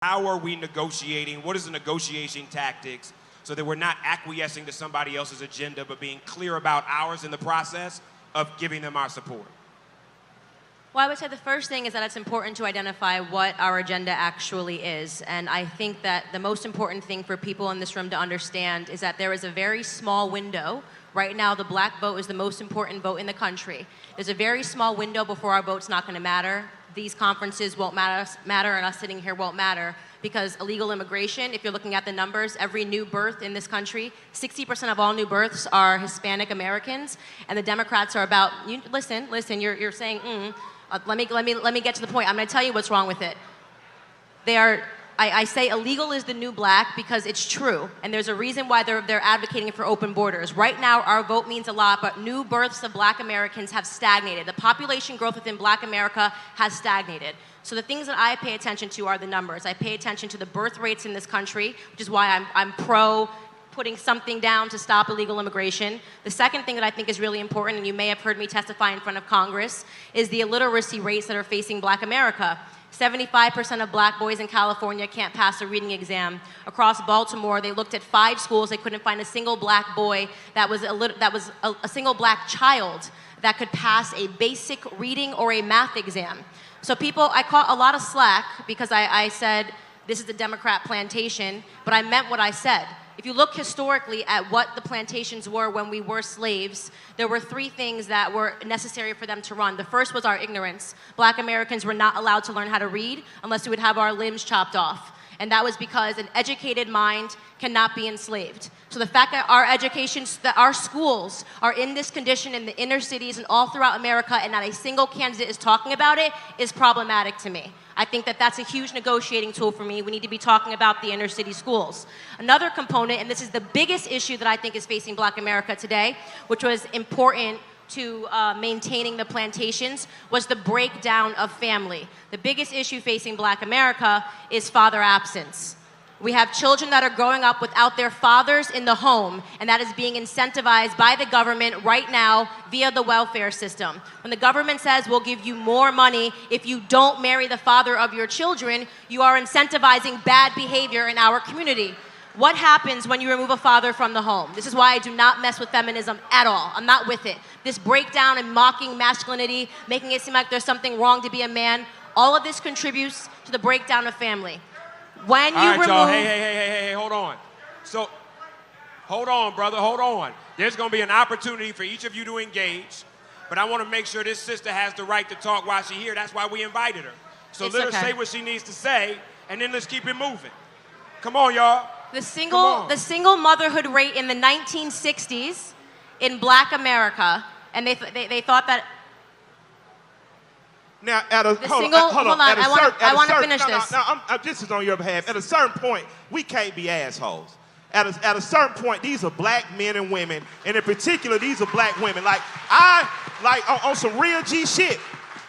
How are we negotiating? What is the negotiation tactics so that we're not acquiescing to somebody else's agenda, but being clear about ours in the process of giving them our support? Well, I would say the first thing is that it's important to identify what our agenda actually is. And I think that the most important thing for people in this room to understand is that there is a very small window. Right now, the black vote is the most important vote in the country. There's a very small window before our vote's not going to matter. These conferences won't matter, and us sitting here won't matter, because illegal immigration, if you're looking at the numbers, every new birth in this country, 60% of all new births are Hispanic Americans, and the Democrats are about, listen, you're saying, let me get to the point. I'm going to tell you what's wrong with it. I say illegal is the new black because it's true, and there's a reason why they're advocating for open borders. Right now, our vote means a lot, but new births of black Americans have stagnated. The population growth within black America has stagnated. So the things that I pay attention to are the numbers. I pay attention to the birth rates in this country, which is why I'm pro putting something down to stop illegal immigration. The second thing that I think is really important, and you may have heard me testify in front of Congress, is the illiteracy rates that are facing black America. 75% of black boys in California can't pass a reading exam. Across Baltimore, they looked at 5 schools. They couldn't find a single black boy that was a single black child that could pass a basic reading or a math exam. So I caught a lot of slack because I said, this is the Democrat plantation, but I meant what I said. If you look historically at what the plantations were when we were slaves, there were 3 things that were necessary for them to run. The first was our ignorance. Black Americans were not allowed to learn how to read unless we would have our limbs chopped off. And that was because an educated mind cannot be enslaved. So the fact that our schools are in this condition in the inner cities and all throughout America and not a single candidate is talking about it is problematic to me. I think that that's a huge negotiating tool for me. We need to be talking about the inner city schools. Another component, and this is the biggest issue that I think is facing black America today, which was important to maintaining the plantations, was the breakdown of family. The biggest issue facing black America is father absence. We have children that are growing up without their fathers in the home, and that is being incentivized by the government right now via the welfare system. When the government says we'll give you more money if you don't marry the father of your children, you are incentivizing bad behavior in our community. What happens when you remove a father from the home? This is why I do not mess with feminism at all. I'm not with it. This breakdown and mocking masculinity, making it seem like there's something wrong to be a man, all of this contributes to the breakdown of family. When you remove... y'all, hey, hold on. So, hold on, brother, hold on. There's going to be an opportunity for each of you to engage, but I want to make sure this sister has the right to talk while she's here. That's why we invited her. So let her say what she needs to say, and then let's keep it moving. Come on, y'all. The single motherhood rate in the 1960s in black America, and they thought that... Now, hold on. I want to finish this. This is on your behalf. At a certain point, we can't be assholes. At a certain point, these are black men and women, and in particular, these are black women. On some real G shit.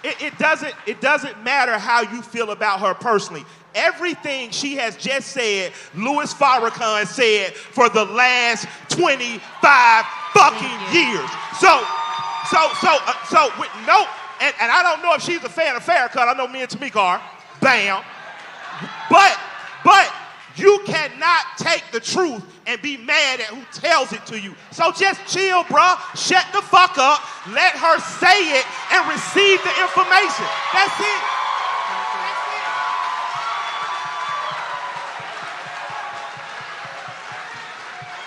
It doesn't matter how you feel about her personally. Everything she has just said, Louis Farrakhan said for the last 25 fucking years. So with no. And I don't know if she's a fan of Farrakhan. I know me and Tamika are. Bam. But you cannot take the truth and be mad at who tells it to you. So just chill, bruh. Shut the fuck up. Let her say it and receive the information. That's it.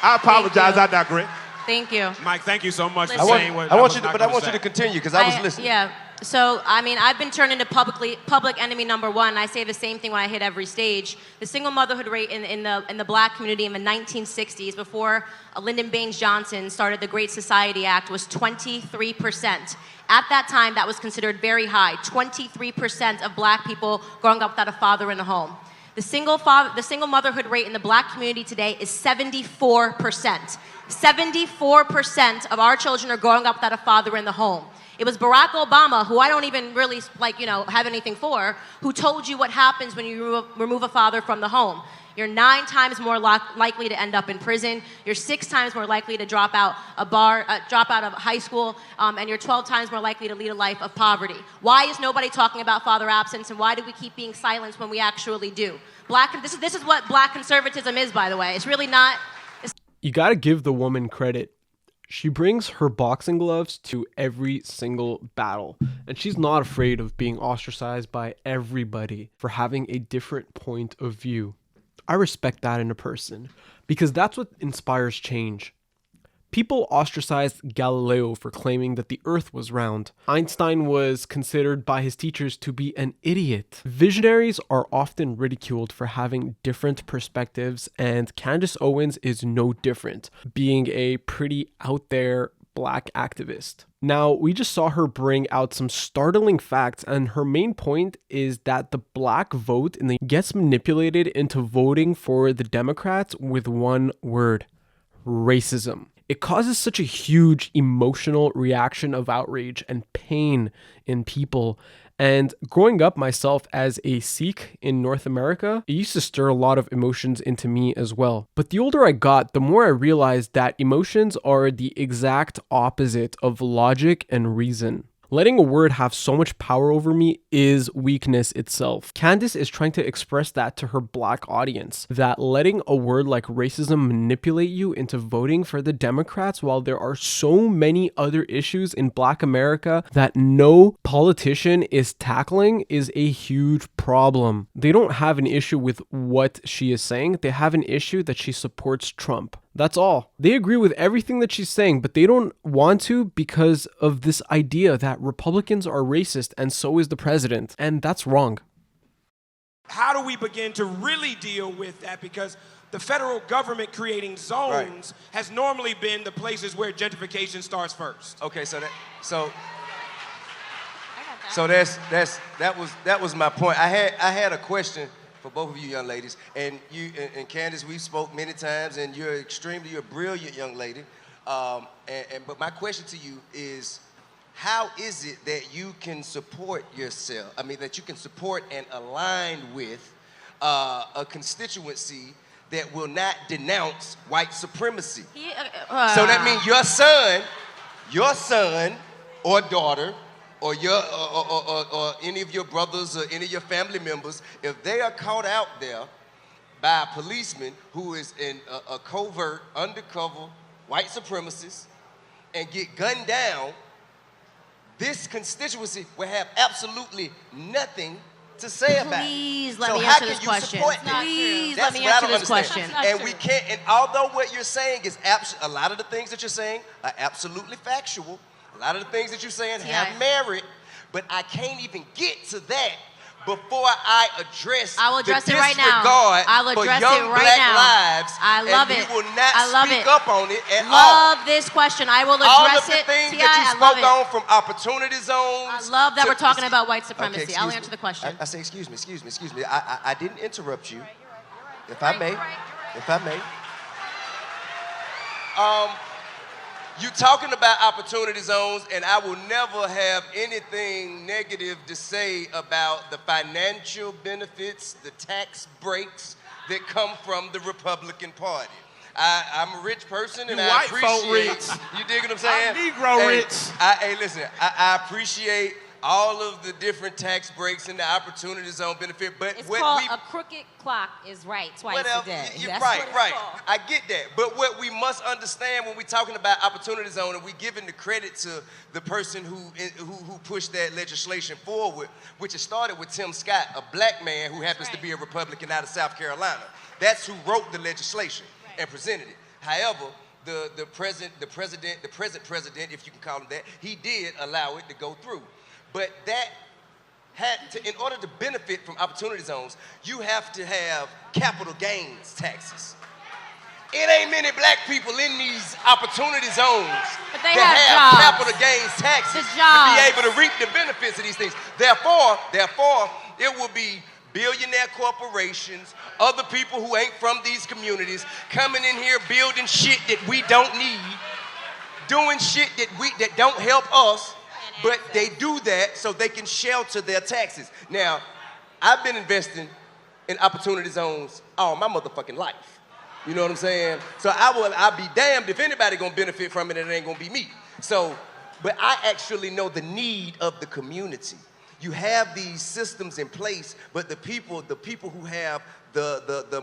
I apologize. I digress. Thank you. Mike, thank you so much for I saying what I want you to continue because I was listening. Yeah. So, I mean, I've been turned into public enemy number 1. I say the same thing when I hit every stage. The single motherhood rate in the black community in the 1960s, before Lyndon Baines Johnson started the Great Society Act, was 23%. At that time, that was considered very high. 23% of black people growing up without a father in the home. The single motherhood rate in the black community today is 74%. 74% of our children are growing up without a father in the home. It was Barack Obama, who I don't even really have anything for, who told you what happens when you remove a father from the home. You're 9 times more likely to end up in prison. You're 6 times more likely to drop out of high school, and you're 12 times more likely to lead a life of poverty. Why is nobody talking about father absence, and why do we keep being silenced when we actually do? This is what black conservatism is, by the way. It's really not. You gotta give the woman credit. She brings her boxing gloves to every single battle, and she's not afraid of being ostracized by everybody for having a different point of view. I respect that in a person, because that's what inspires change. People ostracized Galileo for claiming that the earth was round. Einstein was considered by his teachers to be an idiot. Visionaries are often ridiculed for having different perspectives, and Candace Owens is no different, being a pretty out there black activist. Now, we just saw her bring out some startling facts, and her main point is that the black vote gets manipulated into voting for the Democrats with one word: racism. It causes such a huge emotional reaction of outrage and pain in people. And growing up myself as a Sikh in North America, it used to stir a lot of emotions into me as well. But the older I got, the more I realized that emotions are the exact opposite of logic and reason. Letting a word have so much power over me is weakness itself. Candace is trying to express that to her black audience, that letting a word like racism manipulate you into voting for the Democrats while there are so many other issues in black America that no politician is tackling is a huge problem. They don't have an issue with what she is saying, they have an issue that she supports Trump. That's all. They agree with everything that she's saying, but they don't want to because of this idea that Republicans are racist and so is the president. And that's wrong. How do we begin to really deal with that? Because the federal government creating zones has normally been the places where gentrification starts first. Okay, that was my point. I had a question for both of you young ladies, and you and Candace, we spoke many times, and you're a brilliant young lady. But my question to you is, how is it that you can support yourself? I mean, that you can support and align with a constituency that will not denounce white supremacy? So that means your son or daughter, or any of your brothers or any of your family members, if they are caught out there by a policeman who is in a covert, undercover white supremacist and get gunned down, this constituency will have absolutely nothing to say about it. Please let me answer this question. Please let me answer this question. And we can't, and although what you're saying is a lot of the things that you're saying are absolutely factual, a lot of the things that you're saying have merit, but I can't even get to that before I address it the right now. I'll address for young it right black now. lives. I love it. You will not speak up on it at all. Love this question. I will address all of the it. things that you spoke on, from opportunity zones. I love that we're talking about white supremacy. I'll answer the question. I say, excuse me. I didn't interrupt you. If I may. You talking about opportunity zones, and I will never have anything negative to say about the financial benefits, the tax breaks that come from the Republican Party. I'm a rich person, and I appreciate. You dig what I'm saying? I'm Negro rich. Hey, listen, I appreciate all of the different tax breaks and the opportunity zone benefit, but it's called a crooked clock is right twice a day. That's right. I get that, but what we must understand when we're talking about opportunity zone, and we giving the credit to the person who pushed that legislation forward, which it started with Tim Scott, a black man who happens to be a Republican out of South Carolina. That's who wrote the legislation and presented it. However, the present president, if you can call him that, he did allow it to go through. But that had to, in order to benefit from opportunity zones, you have to have capital gains taxes. It ain't many black people in these opportunity zones that have capital gains taxes to be able to reap the benefits of these things. Therefore, it will be billionaire corporations, other people who ain't from these communities, coming in here building shit that we don't need, doing shit that don't help us, But they do that so they can shelter their taxes. Now, I've been investing in opportunity zones all my motherfucking life. You know what I'm saying? So I'll be damned if anybody gonna benefit from it and it ain't gonna be me. So, but I actually know the need of the community. You have these systems in place, but the people who have the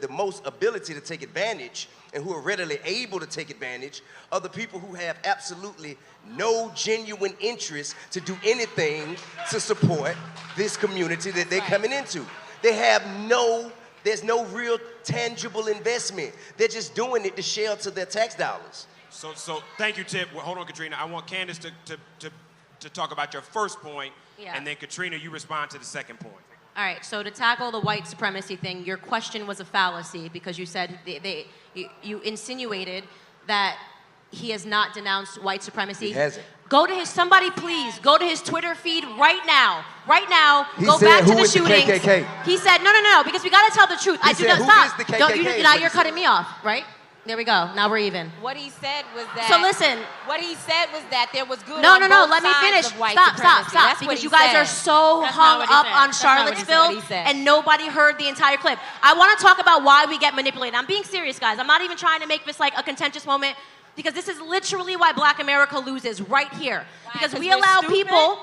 most ability to take advantage and who are readily able to take advantage are the people who have absolutely no genuine interest to do anything to support this community that they're coming into. There's no real tangible investment. They're just doing it to shelter their tax dollars. So thank you, Tip. Well, hold on, Katrina. I want Candace to talk about your first point, and then Katrina, you respond to the second point. All right, so to tackle the white supremacy thing, your question was a fallacy because you said you insinuated that he has not denounced white supremacy. He hasn't. Somebody please, go to his Twitter feed right now. Right now, he go said, back to who the is shootings. The KKK? He said, no, because we gotta tell the truth. He I do said, not who stop. is the Don't KKK? now you're cutting me off, right? There we go. Now we're even. What he said was that. So listen. What he said was that there was good. No. on both Let me sides finish. of white Stop. supremacy. That's Because what you he guys said. are so That's hung not what he up said. on That's not what he Charlottesville, said. and nobody heard the entire clip. I want to talk about why we get manipulated. I'm being serious, guys. I'm not even trying to make this like a contentious moment, because this is literally why Black America loses right here. Why? Because 'Cause we we're allow stupid? people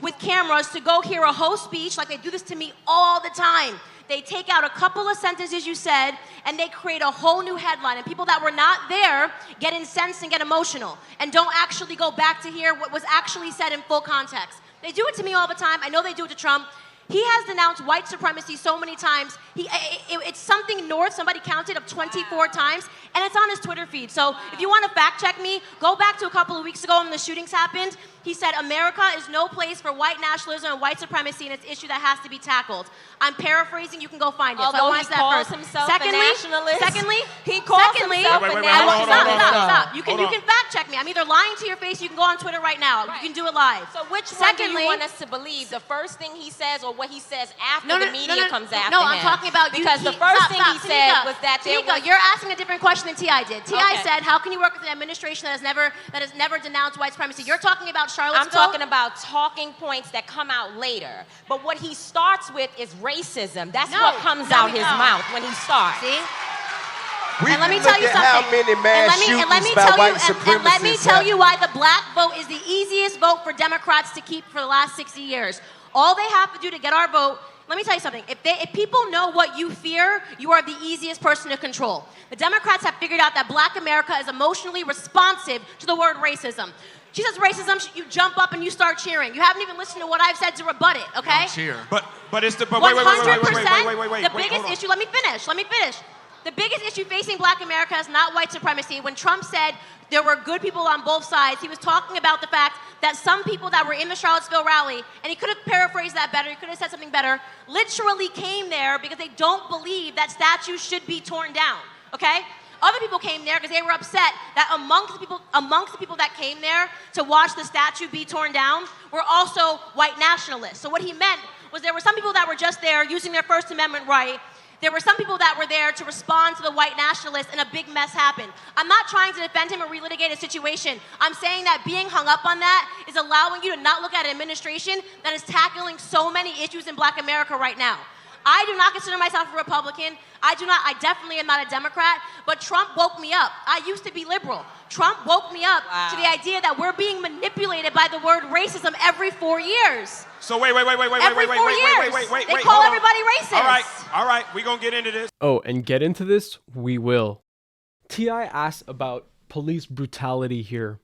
with cameras to go hear a whole speech, like they do this to me all the time. They take out a couple of sentences you said, and they create a whole new headline. And people that were not there get incensed and get emotional and don't actually go back to hear what was actually said in full context. They do it to me all the time. I know they do it to Trump. He has denounced white supremacy so many times. It's something north, somebody counted, of 24 times, and it's on his Twitter feed. So if you want to fact check me, go back to a couple of weeks ago when the shootings happened. He said, America is no place for white nationalism and white supremacy, and it's an issue that has to be tackled. I'm paraphrasing, you can go find it. Although so I he calls himself a nationalist. Secondly, he calls himself a nationalist. Stop. You can fact check me. I'm either lying to your face, you can go on Twitter right now. Right. You can do it live. So which one do you want us to believe? The first thing he says or what he says after the media comes after him? No, I'm talking about because the first thing he said was that there was... you're asking a different question than T.I. did. T.I. said, how can you work with an administration that has never denounced white supremacy? You're talking about Charlottesville. I'm talking about talking points that come out later. But what he starts with is racism. That's what comes out his mouth when he starts. See? And let me tell you something. How many mass shootings by white supremacists and let me tell you why the black vote is the easiest vote for Democrats to keep for the last 60 years. All they have to do to get our vote, let me tell you something. If people know what you fear, you are the easiest person to control. The Democrats have figured out that Black America is emotionally responsive to the word racism. She says racism, you jump up and you start cheering. You haven't even listened to what I've said to rebut it, okay? Cheer. But it's the... 100%, the biggest issue, let me finish. The biggest issue facing Black America is not white supremacy. When Trump said there were good people on both sides, he was talking about the fact that some people that were in the Charlottesville rally, and he could have paraphrased that better, he could have said something better, literally came there because they don't believe that statues should be torn down, okay? Other people came there because they were upset that amongst the people that came there to watch the statue be torn down were also white nationalists. So what he meant was there were some people that were just there using their First Amendment right. There were some people that were there to respond to the white nationalists, and a big mess happened. I'm not trying to defend him or relitigate a situation. I'm saying that being hung up on that is allowing you to not look at an administration that is tackling so many issues in Black America right now. I do not consider myself a Republican. I definitely am not a Democrat, but Trump woke me up. I used to be liberal. Trump woke me up to the idea that we're being manipulated by the word racism every 4 years. So wait. They call everybody racist. All right, we're going to get into this. Oh, and get into this? We will. T.I. asked about police brutality here.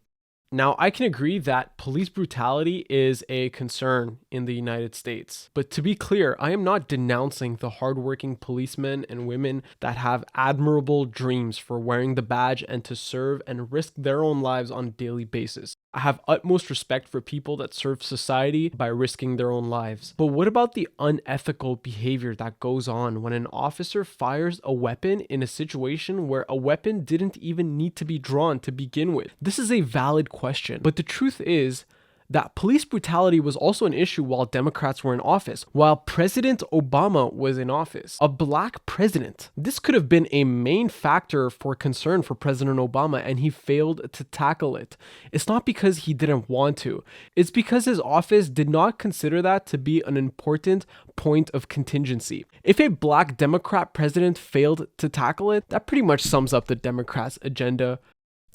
Now, I can agree that police brutality is a concern in the United States. But to be clear, I am not denouncing the hardworking policemen and women that have admirable dreams for wearing the badge and to serve and risk their own lives on a daily basis. I have utmost respect for people that serve society by risking their own lives. But what about the unethical behavior that goes on when an officer fires a weapon in a situation where a weapon didn't even need to be drawn to begin with? This is a valid question, but the truth is that police brutality was also an issue while Democrats were in office, while President Obama was in office. A black president. This could have been a main factor for concern for President Obama, and he failed to tackle it. It's not because he didn't want to. It's because his office did not consider that to be an important point of contingency. If a black Democrat president failed to tackle it, that pretty much sums up the Democrats' agenda.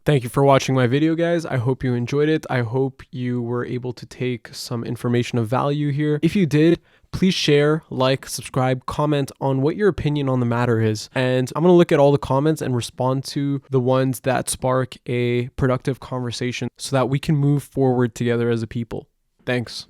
Thank you for watching my video, guys. I hope you enjoyed it. I hope you were able to take some information of value here. If you did, please share, like, subscribe, comment on what your opinion on the matter is. And I'm going to look at all the comments and respond to the ones that spark a productive conversation so that we can move forward together as a people. Thanks.